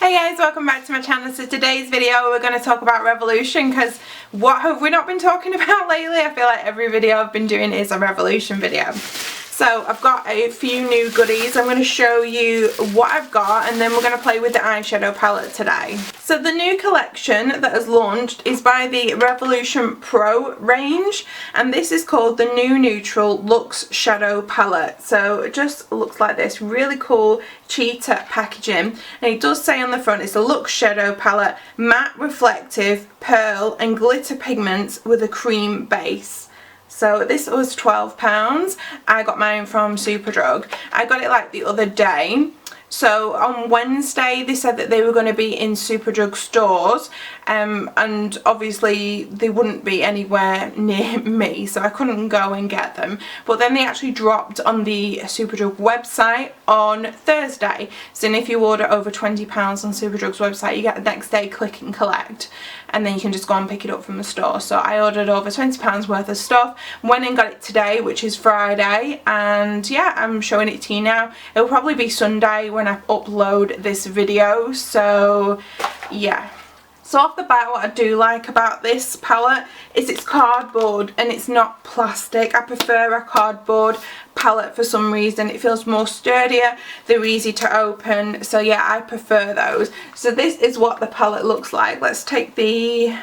Hey guys, welcome back to my channel. So today's video we're going to talk about Revolution, because what have we not been talking about lately? I feel like every video I've been doing is a Revolution video. So I've got a few new goodies. I'm going to show you what I've got and then we're going to play with the eyeshadow palette today. So the new collection that has launched is by the Revolution Pro range, and this is called the New Neutral Luxe Shadow Palette. So it just looks like this, really cool cheetah packaging, and it does say on the front it's a Luxe Shadow Palette, matte reflective pearl and glitter pigments with a cream base. So this was £12. I got mine from Superdrug. I got it like the other day. So on Wednesday they said that they were going to be in Superdrug stores, and obviously they wouldn't be anywhere near me, so I couldn't go and get them. But then they actually dropped on the Superdrug website on Thursday. So if you order over £20 on Superdrug's website, you get the next day click and collect, and then you can just go and pick it up from the store. So I ordered over £20 worth of stuff, went and got it today, which is Friday, and yeah, I'm showing it to you now. It'll probably be Sunday when I upload this video, so yeah. So off the bat, what I do like about this palette is it's cardboard and it's not plastic. I prefer a cardboard palette for some reason. It feels more sturdier, they're easy to open, so yeah, I prefer those. So this is what the palette looks like. Let's take the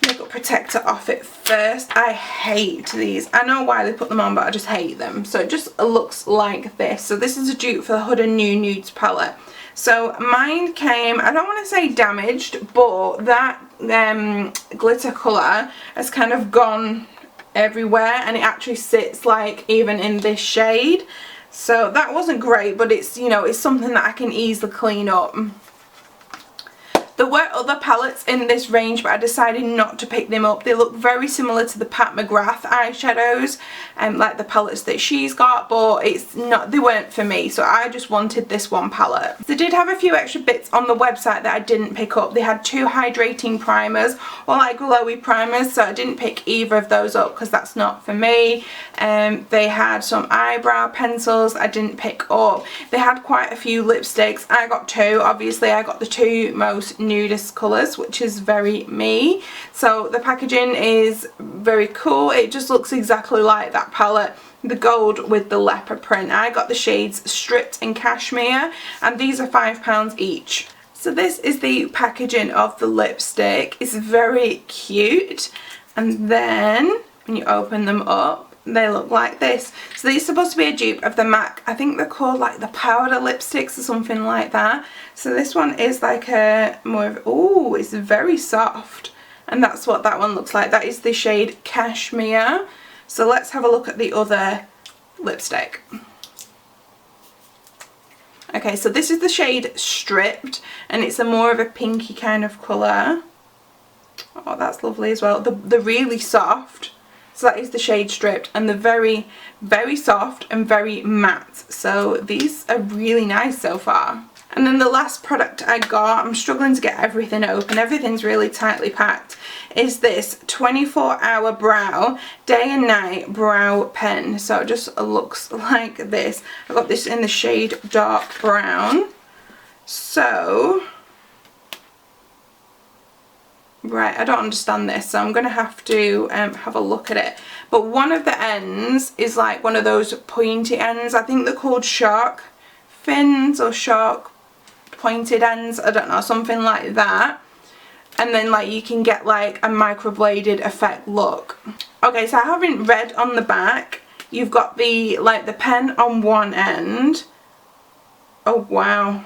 makeup protector off it first. I hate these. I know why they put them on, but I just hate them. So it just looks like this. So this is a dupe for the Huda New Nudes palette. So mine came, I don't want to say damaged, but that glitter colour has kind of gone everywhere, and it actually sits like even in this shade. So that wasn't great, but it's, you know, it's something that I can easily clean up. There were other palettes in this range, but I decided not to pick them up. They look very similar to the Pat McGrath eyeshadows, like the palettes that she's got, but it's not, they weren't for me, so I just wanted this one palette. They did have a few extra bits on the website that I didn't pick up. They had 2 hydrating primers, or like glowy primers, so I didn't pick either of those up because that's not for me. They had some eyebrow pencils I didn't pick up. They had quite a few lipsticks. I got 2. Obviously I got the 2 most nudist colours, which is very me. So the packaging is very cool. It just looks exactly like that palette, the gold with the leopard print. I got the shades Stripped and Cashmere, and these are £5 each. So this is the packaging of the lipstick. It's very cute, and then when you open them up, they look like this. So these are supposed to be a dupe of the MAC, I think they're called like the powder lipsticks or something like that. So this one is like a more of, oh, it's very soft, and that's what that one looks like. That is the shade Cashmere. So let's have a look at the other lipstick. Okay, so this is the shade Stripped, and it's a more of a pinky kind of colour. Oh, that's lovely as well. They're really soft. So that is the shade Stripped, and they're very, very soft and very matte. So these are really nice so far. And then the last product I got, I'm struggling to get everything open, everything's really tightly packed, is this 24-hour brow day and night brow pen. So it just looks like this. I got this in the shade Dark Brown. So right, I don't understand this, so I'm going to have to have a look at it. But one of the ends is like one of those pointy ends. I think they're called shark fins or shark pointed ends. I don't know, something like that. And then like you can get like a microbladed effect look. Okay, so I haven't read on the back. You've got the like the pen on one end. Oh wow.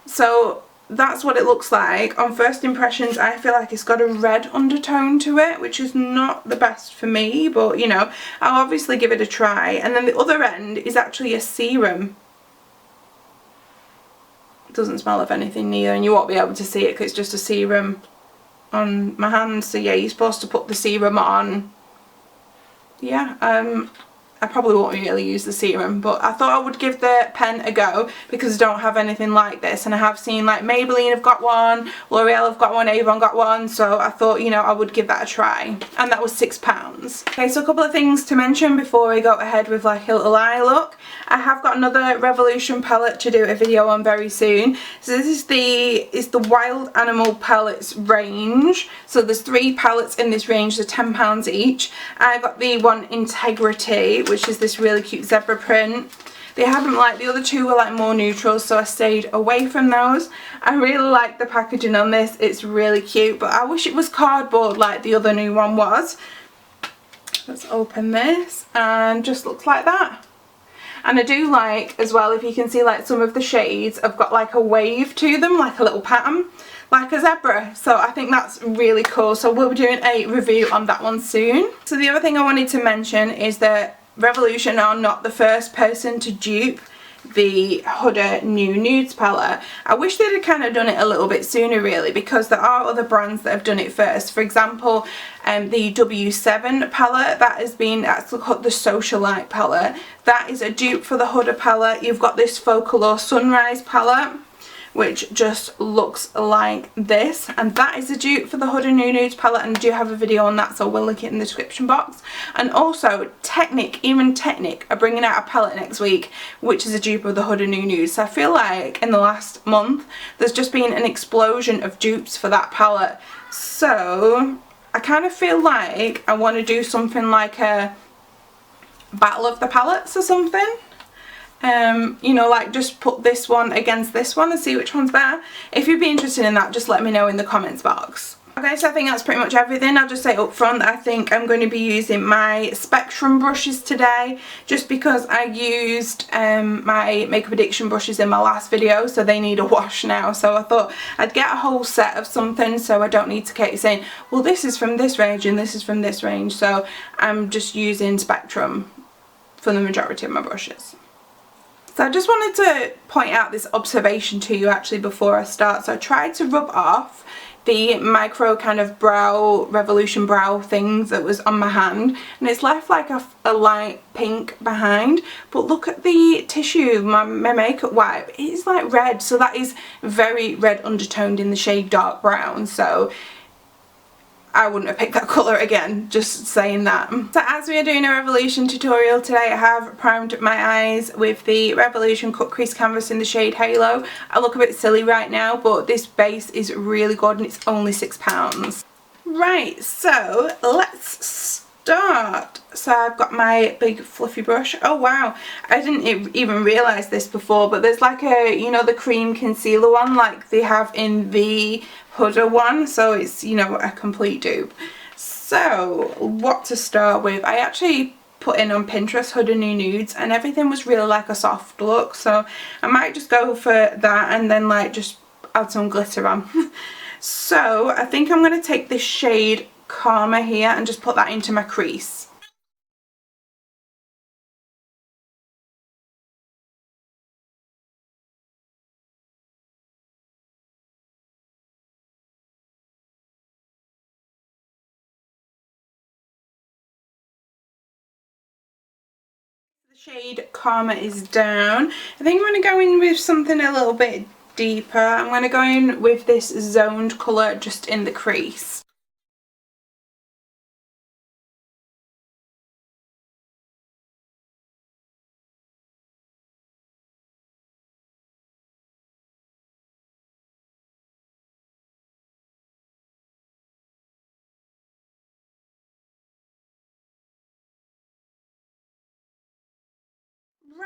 So that's what it looks like. On first impressions, I feel like it's got a red undertone to it, which is not the best for me, but you know, I'll obviously give it a try. And then the other end is actually a serum. It doesn't smell of anything neither, and you won't be able to see it because it's just a serum on my hands. So yeah, you're supposed to put the serum on. Yeah, I probably won't really use the serum, but I thought I would give the pen a go because I don't have anything like this, and I have seen like Maybelline have got one, L'Oreal have got one, Avon got one, so I thought, you know, I would give that a try, and that was £6. Okay, so a couple of things to mention before we go ahead with like a little eye look. I have got another Revolution palette to do a video on very soon. So this is the Wild Animal palettes range. So there's 3 palettes in this range, they're £10 each. I got the one Integrity, which is this really cute zebra print. They haven't, like, the other 2 were like more neutral, so I stayed away from those. I really like the packaging on this, it's really cute, but I wish it was cardboard like the other new one was. Let's open this, and just looks like that. And I do like as well, if you can see, like some of the shades have got like a wave to them, like a little pattern, like a zebra. So I think that's really cool. So we'll be doing a review on that one soon. So the other thing I wanted to mention is that Revolution are not the first person to dupe the Huda New Nudes palette. I wish they'd have kind of done it a little bit sooner really, because there are other brands that have done it first. For example, the W7 palette, that's called the Socialite palette. That is a dupe for the Huda palette. You've got this Focalure Sunrise palette, which just looks like this, and that is a dupe for the Huda New Nudes palette, and I do have a video on that, so we'll link it in the description box. And also even Technic are bringing out a palette next week, which is a dupe of the Huda New Nudes. So I feel like in the last month there's just been an explosion of dupes for that palette, so I kind of feel like I want to do something like a battle of the palettes or something. You know, like just put this one against this one and see which one's better. If you'd be interested in that, just let me know in the comments box. Okay, so I think that's pretty much everything. I'll just say up front, I think I'm going to be using my Spectrum brushes today, just because I used my Makeup Addiction brushes in my last video, so they need a wash now. So I thought I'd get a whole set of something, so I don't need to keep saying, well, this is from this range and this is from this range. So I'm just using Spectrum for the majority of my brushes. So I just wanted to point out this observation to you actually before I start. So I tried to rub off the micro kind of brow, Revolution brow thing that was on my hand, and it's left like a light pink behind, but look at the tissue, my makeup wipe, it's like red, so that is very red undertoned in the shade dark brown. So I wouldn't have picked that colour again, just saying that. So as we are doing a Revolution tutorial today, I have primed my eyes with the Revolution Cut Crease Canvas in the shade Halo. I look a bit silly right now, but this base is really good and it's only £6. Right, so let's start. So I've got my big fluffy brush. Oh wow, I didn't even realise this before, but there's like a, you know, the cream concealer one like they have in the Huda one, so it's, you know, a complete dupe. So what to start with, I actually put in on Pinterest Huda New Nudes and everything was really like a soft look, so I might just go for that and then like just add some glitter on. So I think I'm going to take this shade Calmer here and just put that into my crease. The shade Calmer is down. I think I'm going to go in with something a little bit deeper. I'm going to go in with this zoned colour just in the crease.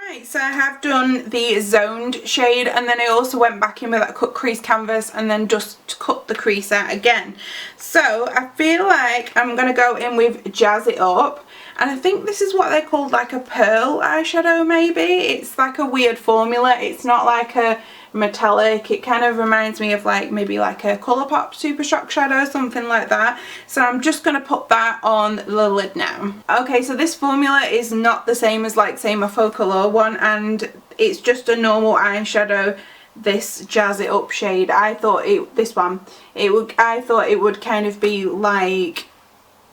Right, so I have done the zoned shade and then I also went back in with that cut crease canvas and then just cut the crease out again. So I feel like I'm going to go in with Jazz It Up, and I think this is what they called like a pearl eyeshadow maybe. It's like a weird formula, it's not like a metallic, it kind of reminds me of like maybe like a Colourpop Super Shock shadow, something like that. So I'm just going to put that on the lid now. Okay, so this formula is not the same as like say my Focalure one, and it's just a normal eyeshadow, this Jazz It Up shade. I thought it would kind of be like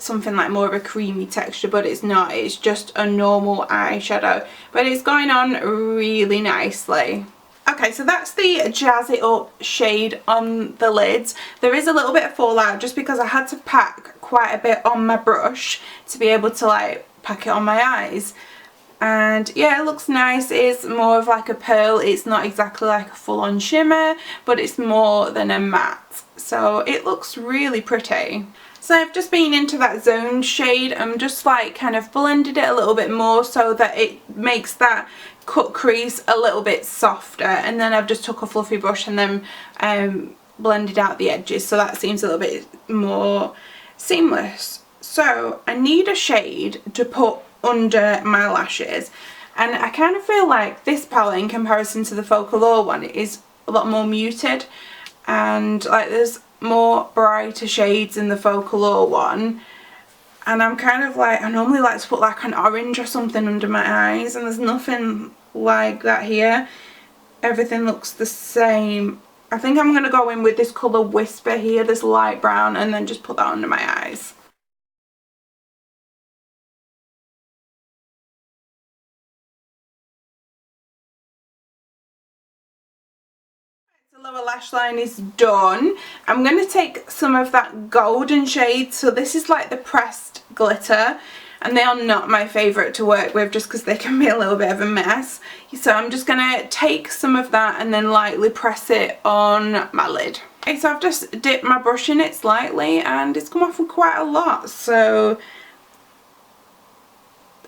something like more of a creamy texture, but it's not. It's just a normal eyeshadow, but it's going on really nicely. Okay, so that's the Jazz It Up shade on the lids. There is a little bit of fallout just because I had to pack quite a bit on my brush to be able to like pack it on my eyes. And yeah, it looks nice. It's more of like a pearl. It's not exactly like a full-on shimmer, but it's more than a matte. So it looks really pretty. So I've just been into that Zone shade and just like kind of blended it a little bit more so that it makes that cut crease a little bit softer, and then I've just took a fluffy brush and then blended out the edges so that seems a little bit more seamless. So I need a shade to put under my lashes, and I kind of feel like this palette in comparison to the Focallure one is a lot more muted, and like there's more brighter shades in the Focallure one, and I'm kind of like, I normally like to put like an orange or something under my eyes, and there's nothing like that here. Everything looks the same. I think I'm going to go in with this colour Whisper here, this light brown, and then just put that under my eyes. The lower lash line is done. I'm going to take some of that golden shade. So this is like the pressed glitter, and they are not my favourite to work with just because they can be a little bit of a mess. So I'm just going to take some of that and then lightly press it on my lid. Okay, so I've just dipped my brush in it slightly and it's come off with quite a lot. So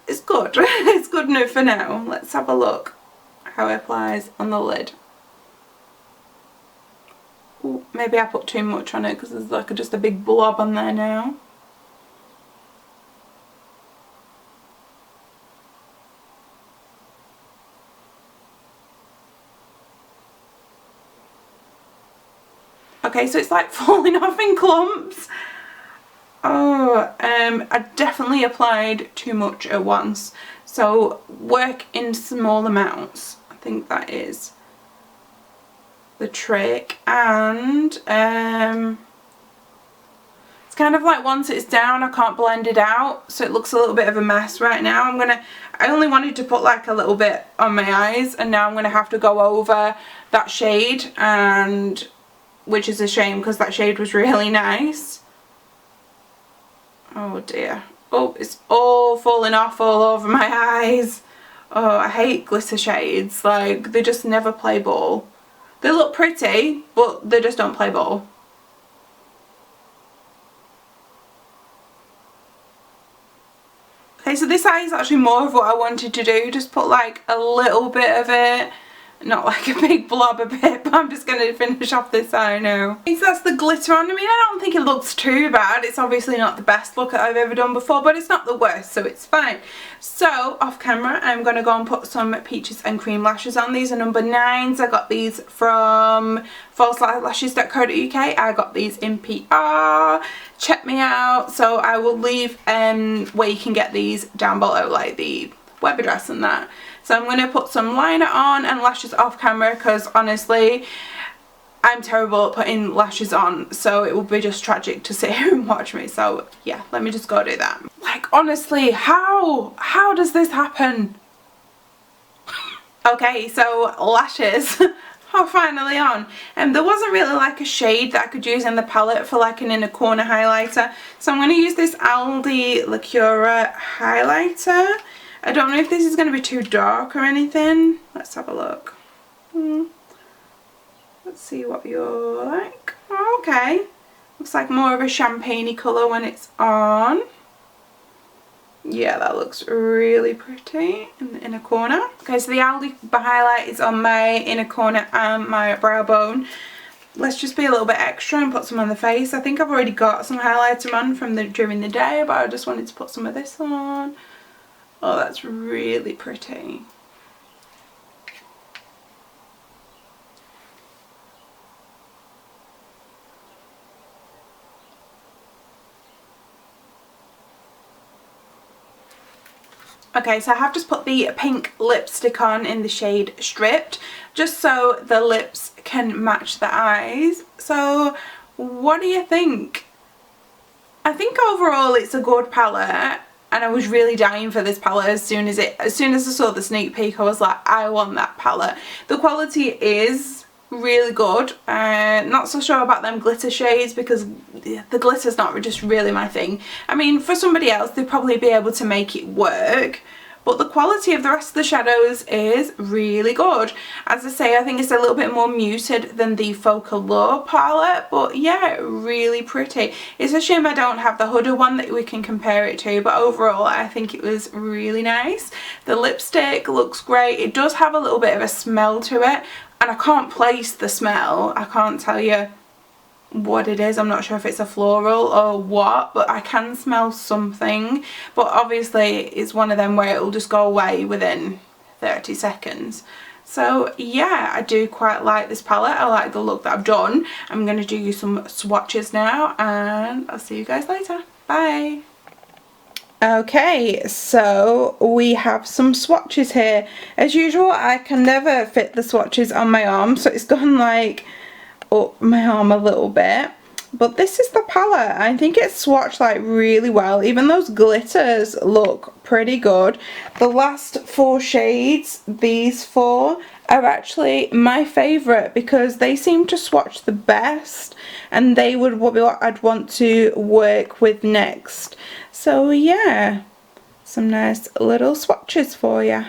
it's good. It's good enough for now. Let's have a look how it applies on the lid. Ooh, maybe I put too much on it because there's like just a big blob on there now. Okay, so it's like falling off in clumps. Oh, I definitely applied too much at once. So work in small amounts. I think that is the trick. And it's kind of like once it's down I can't blend it out, so it looks a little bit of a mess right now. I only wanted to put like a little bit on my eyes, and now I'm gonna have to go over that shade, and which is a shame because that shade was really nice. Oh dear. Oh, it's all falling off all over my eyes. Oh, I hate glitter shades. Like, they just never play ball. They look pretty, but they just don't play ball. Okay, so this eye is actually more of what I wanted to do. Just put like a little bit of it. Not like a big blob of it, but I'm just going to finish off this eye now. Okay, so that's the glitter on. I mean, I don't think it looks too bad. It's obviously not the best look I've ever done before, but it's not the worst, so it's fine. So, off camera, I'm going to go and put some peaches and cream lashes on. These are number 9s. I got these from falselashes.co.uk. I got these in PR. Check me out. So I will leave where you can get these down below, like the web address and that. So I'm going to put some liner on and lashes off camera because honestly I'm terrible at putting lashes on, so it will be just tragic to sit here and watch me. So yeah, let me just go do that. Like, honestly, how does this happen? Okay, so lashes are finally on, and there wasn't really like a shade that I could use in the palette for like an inner corner highlighter, so I'm going to use this Aldi Lacura highlighter. I don't know if this is going to be too dark or anything. Let's have a look. Let's see what you're like. Oh, okay. Looks like more of a champagne-y colour when it's on. Yeah, that looks really pretty in the inner corner. Okay, so the Aldi highlight is on my inner corner and my brow bone. Let's just be a little bit extra and put some on the face. I think I've already got some highlighter on from during the day, but I just wanted to put some of this on. Oh, that's really pretty. Okay, so I have just put the pink lipstick on in the shade Stripped, just so the lips can match the eyes. So, what do you think? I think overall it's a good palette, and I was really dying for this palette as soon as I saw the sneak peek. I was like, I want that palette. The quality is really good. Not so sure about them glitter shades, because the glitter's not just really my thing. I mean, for somebody else they'd probably be able to make it work, but the quality of the rest of the shadows is really good. As I say, I think it's a little bit more muted than the Focallure palette, but yeah, really pretty. It's a shame I don't have the Huda one that we can compare it to, but overall I think it was really nice. The lipstick looks great. It does have a little bit of a smell to it, and I can't place the smell. I can't tell you what it is. I'm not sure if it's a floral or what, but I can smell something. But obviously it's one of them where it'll just go away within 30 seconds. So yeah, I do quite like this palette. I like the look that I've done. I'm going to do you some swatches now, and I'll see you guys later. Bye. Okay, so we have some swatches here. As usual, I can never fit the swatches on my arm, so it's gone like up my arm a little bit. But this is the palette. I think it's swatched like really well. Even those glitters look pretty good. The last 4 shades, these 4, are actually my favourite because they seem to swatch the best, and they would be what I'd want to work with next. So yeah, some nice little swatches for you.